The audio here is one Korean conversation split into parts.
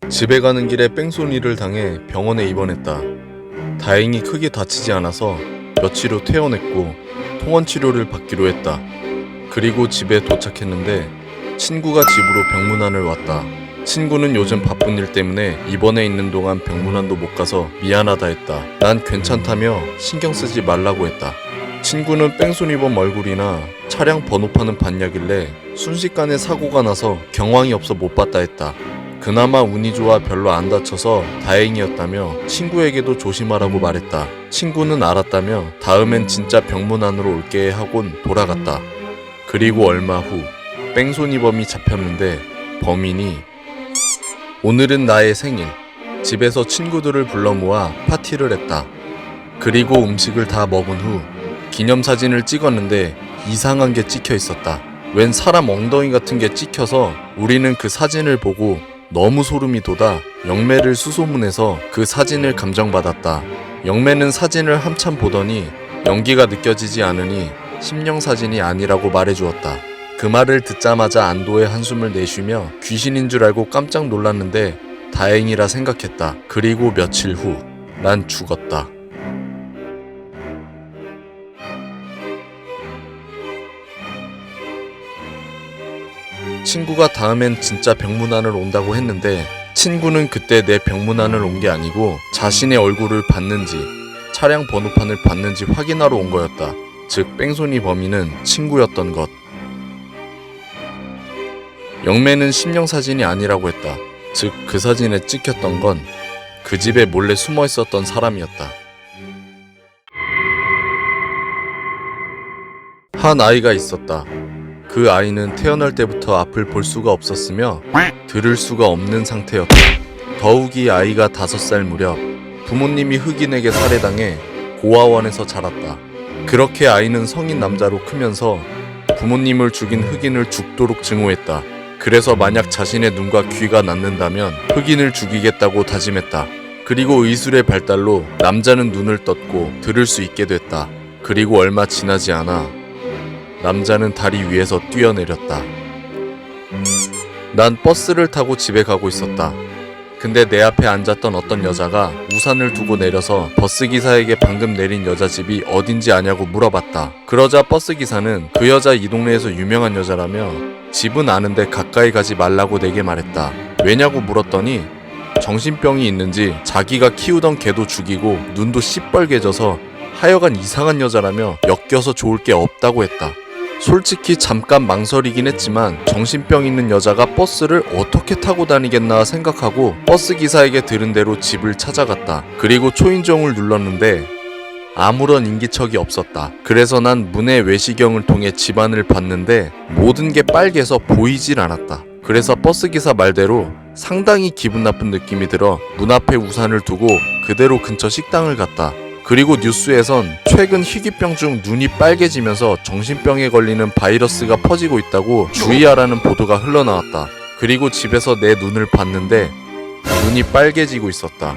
집에 가는 길에 뺑소니를 당해 병원에 입원했다. 다행히 크게 다치지 않아서 며칠 후 퇴원했고 통원 치료를 받기로 했다. 그리고 집에 도착했는데 친구가 집으로 병문안을 왔다. 친구는 요즘 바쁜 일 때문에 입원해 있는 동안 병문안도 못 가서 미안하다 했다. 난 괜찮다며 신경 쓰지 말라고 했다. 친구는 뺑소니범 얼굴이나 차량 번호판은 봤냐길래 순식간에 사고가 나서 경황이 없어 못 봤다 했다. 그나마 운이 좋아 별로 안 다쳐서 다행이었다며 친구에게도 조심하라고 말했다. 친구는 알았다며 다음엔 진짜 병문안으로 올게 하곤 돌아갔다. 그리고 얼마 후 뺑소니범이 잡혔는데 범인이 오늘은 나의 생일. 집에서 친구들을 불러 모아 파티를 했다. 그리고 음식을 다 먹은 후 기념사진을 찍었는데 이상한 게 찍혀 있었다. 웬 사람 엉덩이 같은 게 찍혀서 우리는 그 사진을 보고 너무 소름이 돋아 영매를 수소문해서 그 사진을 감정받았다. 영매는 사진을 한참 보더니 연기가 느껴지지 않으니 심령사진이 아니라고 말해주었다. 그 말을 듣자마자 안도의 한숨을 내쉬며 귀신인 줄 알고 깜짝 놀랐는데 다행이라 생각했다. 그리고 며칠 후 난 죽었다. 친구가 다음엔 진짜 병문안을 온다고 했는데 친구는 그때 내 병문안을 온 게 아니고 자신의 얼굴을 봤는지 차량 번호판을 봤는지 확인하러 온 거였다. 즉 뺑소니 범인은 친구였던 것. 영매는 심령사진이 아니라고 했다. 즉 그 사진에 찍혔던 건 그 집에 몰래 숨어 있었던 사람이었다. 한 아이가 있었다. 그 아이는 태어날 때부터 앞을 볼 수가 없었으며 들을 수가 없는 상태였다. 더욱이 아이가 5살 무렵 부모님이 흑인에게 살해당해 고아원에서 자랐다. 그렇게 아이는 성인 남자로 크면서 부모님을 죽인 흑인을 죽도록 증오했다. 그래서 만약 자신의 눈과 귀가 낫는다면 흑인을 죽이겠다고 다짐했다. 그리고 의술의 발달로 남자는 눈을 떴고 들을 수 있게 됐다. 그리고 얼마 지나지 않아 남자는 다리 위에서 뛰어내렸다. 난 버스를 타고 집에 가고 있었다. 근데 내 앞에 앉았던 어떤 여자가 우산을 두고 내려서 버스기사에게 방금 내린 여자 집이 어딘지 아냐고 물어봤다. 그러자 버스기사는 그 여자 이 동네에서 유명한 여자라며 집은 아는데 가까이 가지 말라고 내게 말했다. 왜냐고 물었더니 정신병이 있는지 자기가 키우던 개도 죽이고 눈도 시뻘개져서 하여간 이상한 여자라며 엮여서 좋을 게 없다고 했다. 솔직히 잠깐 망설이긴 했지만 정신병 있는 여자가 버스를 어떻게 타고 다니겠나 생각하고 버스 기사에게 들은 대로 집을 찾아갔다. 그리고 초인종을 눌렀는데 아무런 인기척이 없었다. 그래서 난 문의 외시경을 통해 집안을 봤는데 모든 게 빨개서 보이질 않았다. 그래서 버스 기사 말대로 상당히 기분 나쁜 느낌이 들어 문 앞에 우산을 두고 그대로 근처 식당을 갔다. 그리고 뉴스에선 최근 희귀병 중 눈이 빨개지면서 정신병에 걸리는 바이러스가 퍼지고 있다고 주의하라는 보도가 흘러나왔다. 그리고 집에서 내 눈을 봤는데 눈이 빨개지고 있었다.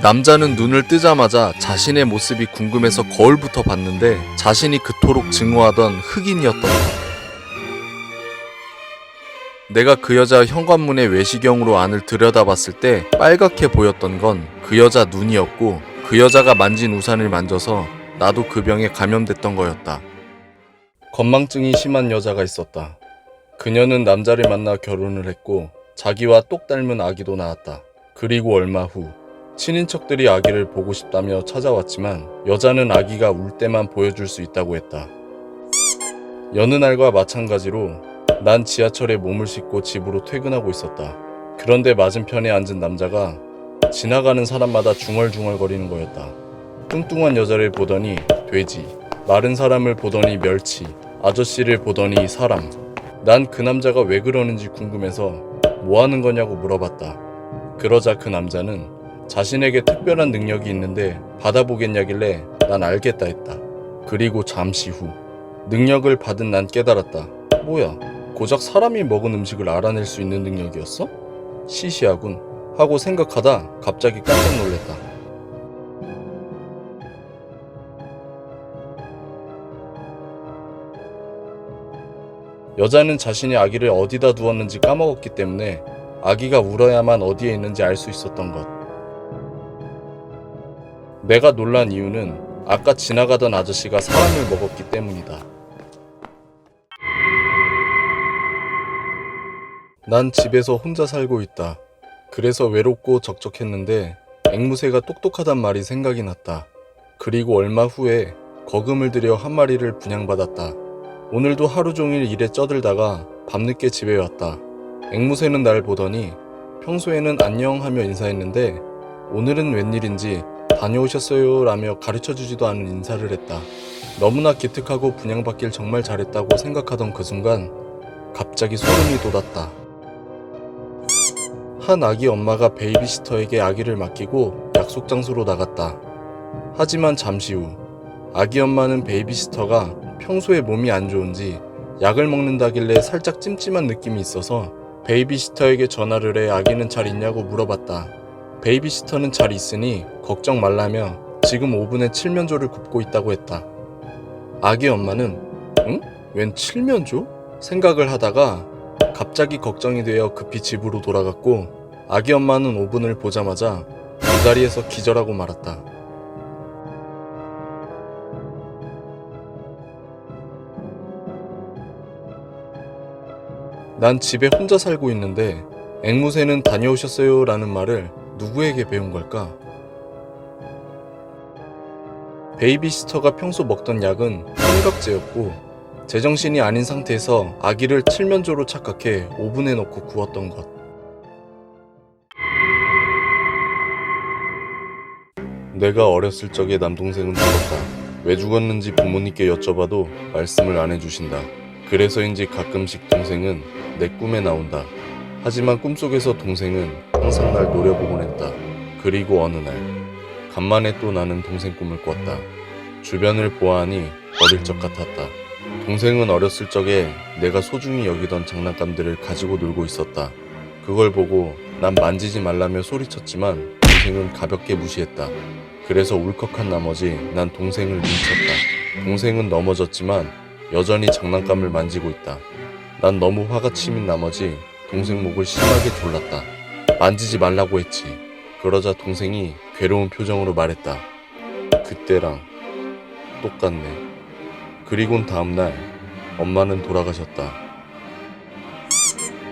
남자는 눈을 뜨자마자 자신의 모습이 궁금해서 거울부터 봤는데 자신이 그토록 증오하던 흑인이었던 것. 내가 그 여자 현관문의 외시경으로 안을 들여다봤을 때 빨갛게 보였던 건 그 여자 눈이었고 그 여자가 만진 우산을 만져서 나도 그 병에 감염됐던 거였다. 건망증이 심한 여자가 있었다. 그녀는 남자를 만나 결혼을 했고 자기와 똑 닮은 아기도 낳았다. 그리고 얼마 후 친인척들이 아기를 보고 싶다며 찾아왔지만 여자는 아기가 울 때만 보여줄 수 있다고 했다. 여느 날과 마찬가지로 난 지하철에 몸을 싣고 집으로 퇴근하고 있었다. 그런데 맞은편에 앉은 남자가 지나가는 사람마다 중얼중얼거리는 거였다. 뚱뚱한 여자를 보더니 돼지, 마른 사람을 보더니 멸치, 아저씨를 보더니 사람. 난 그 남자가 왜 그러는지 궁금해서 뭐 하는 거냐고 물어봤다. 그러자 그 남자는 자신에게 특별한 능력이 있는데 받아보겠냐길래 난 알겠다 했다. 그리고 잠시 후 능력을 받은 난 깨달았다. 뭐야? 고작 사람이 먹은 음식을 알아낼 수 있는 능력이었어? 시시하군 하고 생각하다 갑자기 깜짝 놀랐다. 여자는 자신이 아기를 어디다 두었는지 까먹었기 때문에 아기가 울어야만 어디에 있는지 알 수 있었던 것. 내가 놀란 이유는 아까 지나가던 아저씨가 사람을 먹었기 때문이다. 난 집에서 혼자 살고 있다. 그래서 외롭고 적적했는데 앵무새가 똑똑하단 말이 생각이 났다. 그리고 얼마 후에 거금을 들여 한 마리를 분양받았다. 오늘도 하루 종일 일에 쩌들다가 밤늦게 집에 왔다. 앵무새는 날 보더니 평소에는 안녕 하며 인사했는데 오늘은 웬일인지 다녀오셨어요 라며 가르쳐주지도 않은 인사를 했다. 너무나 기특하고 분양받길 정말 잘했다고 생각하던 그 순간 갑자기 소름이 돋았다. 한 아기 엄마가 베이비시터에게 아기를 맡기고 약속 장소로 나갔다. 하지만 잠시 후 아기 엄마는 베이비시터가 평소에 몸이 안 좋은지 약을 먹는다길래 살짝 찜찜한 느낌이 있어서 베이비시터에게 전화를 해 아기는 잘 있냐고 물어봤다. 베이비시터는 잘 있으니 걱정 말라며 지금 오븐에 칠면조를 굽고 있다고 했다. 아기 엄마는 응? 웬 칠면조? 생각을 하다가 갑자기 걱정이 되어 급히 집으로 돌아갔고 아기 엄마는 오븐을 보자마자 그 자리에서 기절하고 말았다. 난 집에 혼자 살고 있는데 앵무새는 다녀오셨어요 라는 말을 누구에게 배운 걸까? 베이비시터가 평소 먹던 약은 삼각제였고 제정신이 아닌 상태에서 아기를 칠면조로 착각해 오븐에 넣고 구웠던 것. 내가 어렸을 적에 남동생은 죽었다. 왜 죽었는지 부모님께 여쭤봐도 말씀을 안 해주신다. 그래서인지 가끔씩 동생은 내 꿈에 나온다. 하지만 꿈속에서 동생은 항상 날 노려보곤 했다. 그리고 어느 날 간만에 또 나는 동생 꿈을 꿨다. 주변을 보아하니 어릴 적 같았다. 동생은 어렸을 적에 내가 소중히 여기던 장난감들을 가지고 놀고 있었다. 그걸 보고 난 만지지 말라며 소리쳤지만 동생은 가볍게 무시했다. 그래서 울컥한 나머지 난 동생을 밀쳤다. 동생은 넘어졌지만 여전히 장난감을 만지고 있다. 난 너무 화가 치민 나머지 동생 목을 심하게 졸랐다. 만지지 말라고 했지. 그러자 동생이 괴로운 표정으로 말했다. 그때랑 똑같네. 그리곤 다음날 엄마는 돌아가셨다.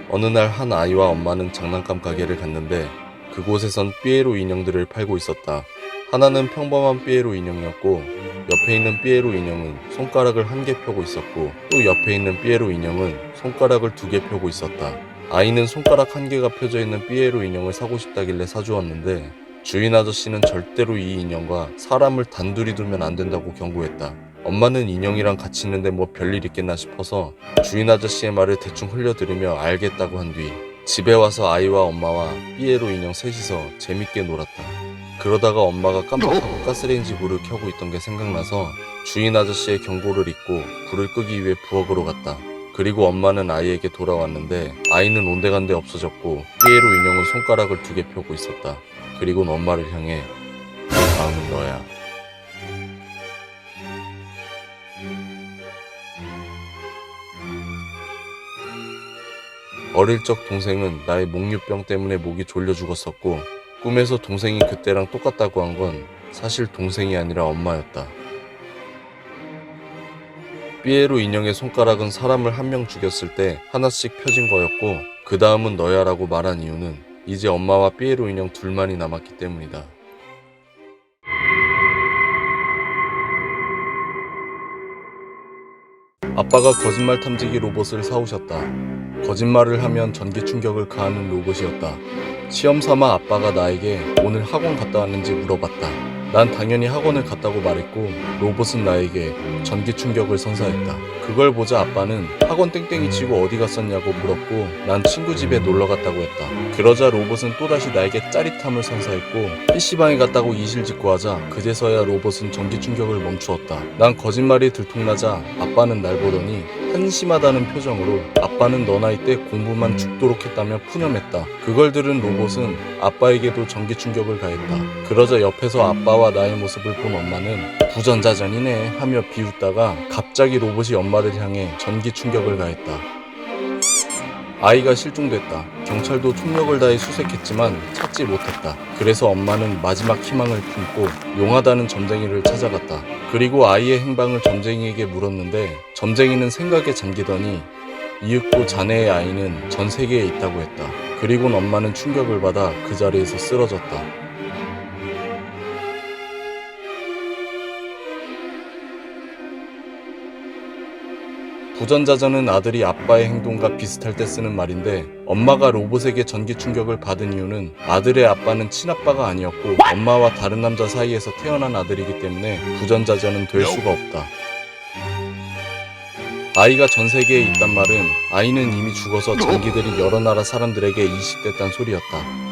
어느 날 한 아이와 엄마는 장난감 가게를 갔는데 그곳에선 삐에로 인형들을 팔고 있었다. 하나는 평범한 삐에로 인형이었고 옆에 있는 삐에로 인형은 손가락을 한 개 펴고 있었고 또 옆에 있는 삐에로 인형은 손가락을 2개 펴고 있었다. 아이는 손가락 1개가 펴져 있는 삐에로 인형을 사고 싶다길래 사주었는데 주인 아저씨는 절대로 이 인형과 사람을 단둘이 두면 안 된다고 경고했다. 엄마는 인형이랑 같이 있는데 뭐 별일 있겠나 싶어서 주인 아저씨의 말을 대충 흘려들으며 알겠다고 한 뒤 집에 와서 아이와 엄마와 삐에로 인형 셋이서 재밌게 놀았다. 그러다가 엄마가 깜빡하고 가스레인지 불을 켜고 있던 게 생각나서 주인 아저씨의 경고를 잊고 불을 끄기 위해 부엌으로 갔다. 그리고 엄마는 아이에게 돌아왔는데 아이는 온데간데 없어졌고 삐에로 인형은 손가락을 2개 펴고 있었다. 그리고 엄마를 향해 다음은 너야. 어릴 적 동생은 나의 목류병 때문에 목이 졸려 죽었었고 꿈에서 동생이 그때랑 똑같다고 한 건 사실 동생이 아니라 엄마였다. 삐에로 인형의 손가락은 사람을 한 명 죽였을 때 하나씩 펴진 거였고 그 다음은 너야 라고 말한 이유는 이제 엄마와 삐에로 인형 둘만이 남았기 때문이다. 아빠가 거짓말 탐지기 로봇을 사오셨다. 거짓말을 하면 전기 충격을 가하는 로봇이었다. 시험 삼아 아빠가 나에게 오늘 학원 갔다 왔는지 물어봤다. 난 당연히 학원을 갔다고 말했고 로봇은 나에게 전기 충격을 선사했다. 그걸 보자 아빠는 학원 땡땡이 치고 어디 갔었냐고 물었고 난 친구 집에 놀러 갔다고 했다. 그러자 로봇은 또다시 나에게 짜릿함을 선사했고 PC방에 갔다고 이실직고 하자 그제서야 로봇은 전기 충격을 멈추었다. 난 거짓말이 들통나자 아빠는 날 보더니 한심하다는 표정으로 아빠는 너 나이 때 공부만 죽도록 했다며 푸념했다. 그걸 들은 로봇은 아빠에게도 전기 충격을 가했다. 그러자 옆에서 아빠와 나의 모습을 본 엄마는 부전자전이네 하며 비웃다가 갑자기 로봇이 엄마를 향해 전기 충격을 가했다. 아이가 실종됐다. 경찰도 총력을 다해 수색했지만 찾지 못했다. 그래서 엄마는 마지막 희망을 품고 용하다는 점쟁이를 찾아갔다. 그리고 아이의 행방을 점쟁이에게 물었는데 점쟁이는 생각에 잠기더니 이윽고 자네의 아이는 전 세계에 있다고 했다. 그리곤 엄마는 충격을 받아 그 자리에서 쓰러졌다. 부전자전은 아들이 아빠의 행동과 비슷할 때 쓰는 말인데 엄마가 로봇에게 전기 충격을 받은 이유는 아들의 아빠는 친아빠가 아니었고 엄마와 다른 남자 사이에서 태어난 아들이기 때문에 부전자전은 될 수가 없다. 아이가 전 세계에 있단 말은 아이는 이미 죽어서 장기들이 여러 나라 사람들에게 이식됐단 소리였다.